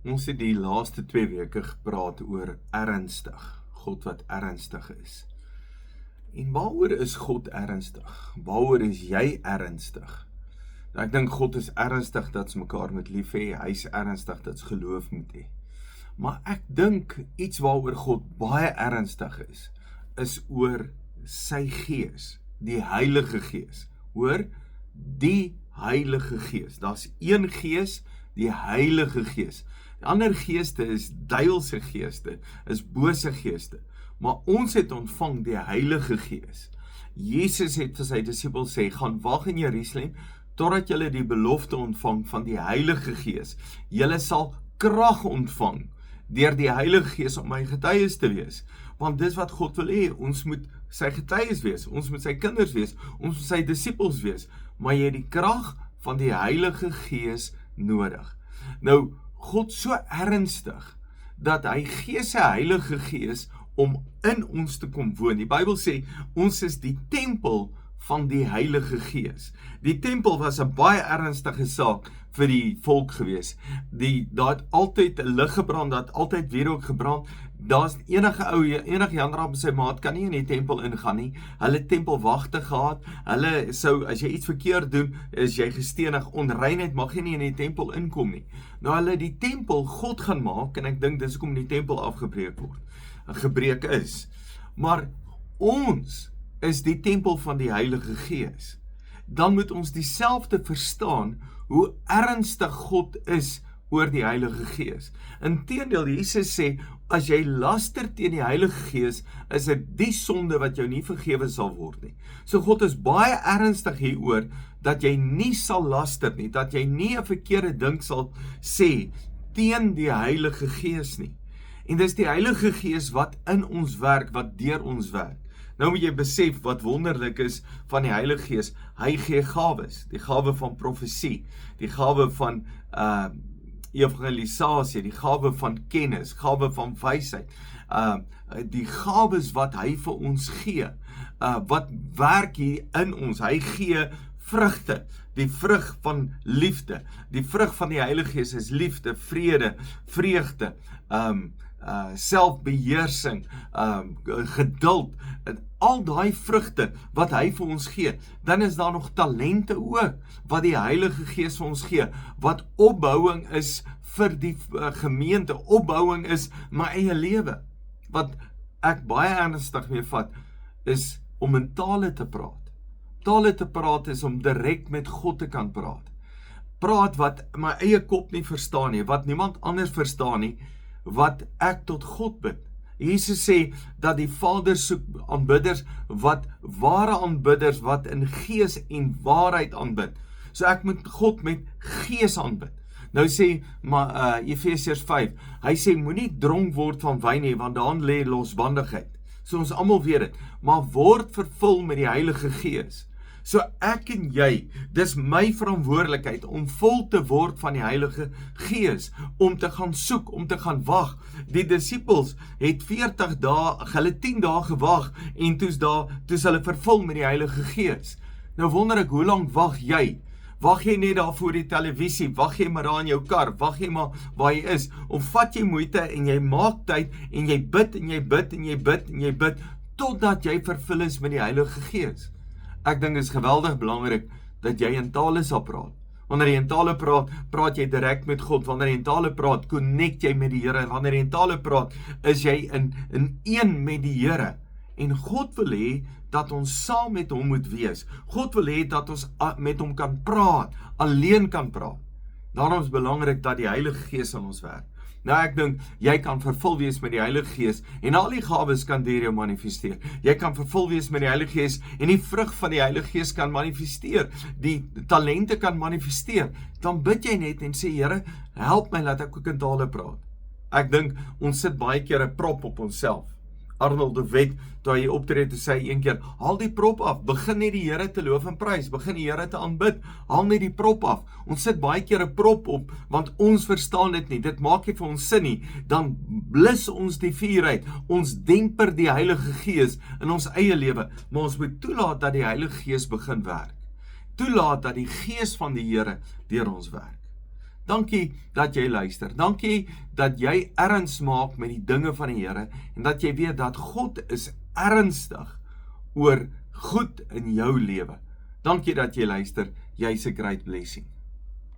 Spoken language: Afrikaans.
Ons het die laaste 2 weke gepraat oor ernstig, God wat ernstig is. En waaroor is God ernstig? Waaroor is jy ernstig? Nou, ek dink God is ernstig dat ons mekaar moet lief hê, hy is ernstig dat ons geloof moet hê. Maar ek dink iets waaroor God baie ernstig is oor sy Gees, die Heilige Gees. Hoor, die Heilige Gees. Daar's een Gees, die Heilige Gees. Die ander geeste is duiwelse geeste, is bose geeste. Maar ons het ontvang die Heilige Gees. Jesus het vir sy disippels sê, gaan wag in Jerusalem, totdat julle die belofte ontvang van die Heilige Gees. Julle sal krag ontvang deur die Heilige Gees om my getuies te wees. Want dis wat God wil hê, ons moet sy getuies wees, ons moet sy kinders wees, ons moet sy disippels wees, maar jy het die krag van die Heilige Gees nodig. Nou, God so ernstig, dat hy gee sy Heilige Gees om in ons te kom woon. Die Bybel sê, ons is die tempel van die Heilige Gees. Die tempel was 'n baie ernstige saak vir die volk gewees. Daar het altyd 'n lig gebrand, daar het altyd wierook gebrand. Daar's enige Janraap en sy maat kan nie in die tempel ingaan nie. Hulle het tempelwagte gehad. Hulle sou, as jy iets verkeerd doen, is jy gestenig. Onreinheid mag jy nie in die tempel inkom nie. Nou hulle die tempel God gaan maak, en ek dink dis hoekom die tempel gebreek is. Maar ons is die tempel van die Heilige Gees. Dan moet ons dieselfde verstaan hoe ernstig God is oor die Heilige Gees. Inteendeel, Jesus sê, as jy laster teen die Heilige Gees, is dit die sonde wat jou nie vergewe sal word nie. So God is baie ernstig hieroor, dat jy nie sal laster nie, dat jy nie 'n verkeerde ding sal sê teen die Heilige Gees nie. En dis die Heilige Gees wat in ons werk, wat deur ons werk. Nou moet jy besef wat wonderlik is van die Heilige Gees. Hy gee gawes, die gawe van profesie, die gawe van evangelisasie, die gawe van kennis, gawe van wysheid, die gawes wat hy vir ons gee, wat werk hier in ons. Hy gee vrugte, die vrug van liefde. Die vrug van die Heilige Gees is liefde, vrede, vreugde, selfbeheersing, geduld, al daai vrugte wat hy vir ons gee. Dan is daar nog talente ook, wat die Heilige Gees vir ons gee, wat opbouing is vir die gemeente, opbouing is my eie lewe. Wat ek baie ernstig mee vat, is om in tale te praat. Tale te praat is om direk met God te kan praat. Praat wat my eie kop nie verstaan nie, wat niemand anders verstaan nie, wat ek tot God bid. Jesus sê dat die Vader soek aanbidders, ware aanbidders, wat in gees en waarheid aanbid. So ek moet God met gees aanbid. Nou sê Efesiërs 5, hy sê moenie dronk word van wyn nie, want daarin lê losbandigheid. So ons almal weet dit, maar word vervul met die Heilige Gees. So ek en jy, dis my verantwoordelikheid om vol te word van die Heilige Gees, om te gaan soek, om te gaan wag. Die disippels het 40 dae, hulle 10 dae gewag, en toe's hulle vervul met die Heilige Gees. Nou wonder ek, hoe lank wag jy? Wag jy net daar voor die televisie, wag jy maar daar in jou kar, wag jy maar waar jy is, of vat jy moeite en jy maak tyd, en jy bid, en jy bid, en jy bid, en jy bid, totdat jy vervul is met die Heilige Gees. Ek dink dit is geweldig belangrik, dat jy in tale sal praat. Wanneer jy in tale praat, praat jy direk met God. Wanneer jy in tale praat, connect jy met die Here. Wanneer jy in tale praat, is jy in een met die Here. En God wil hê dat ons saam met hom moet wees. God wil hê dat ons met hom kan praat, alleen kan praat. Daarom is belangrik dat die Heilige Gees in ons werk. Nou ek dink, jy kan vervul wees met die Heilige Gees, en al die gawes kan deur jou manifesteer. Jy kan vervul wees met die Heilige Gees, en die vrug van die Heilige Gees kan manifesteer. Die talente kan manifesteer. Dan bid jy net en sê, Here, help my, laat ek ook in tale praat. Ek dink, ons sit baie keer 'n prop op onsself. Arnold de Wet, toe hy optree, toe sê hy een keer, haal die prop af, begin net die Here te loof en prys, begin die Here te aanbid, haal net die prop af. Ons sit baie keer 'n prop op, want ons verstaan dit nie, dit maak nie vir ons sin nie, dan blus ons die vuur uit, ons demper die Heilige Gees in ons eie lewe, maar ons moet toelaat dat die Heilige Gees begin werk. Toelaat dat die Gees van die Here deur ons werk. Dankie dat jy luister. Dankie dat jy erns maak met die dinge van die Here en dat jy weet dat God is ernstig oor goed in jou lewe. Dankie dat jy luister. Jy's 'n great blessing.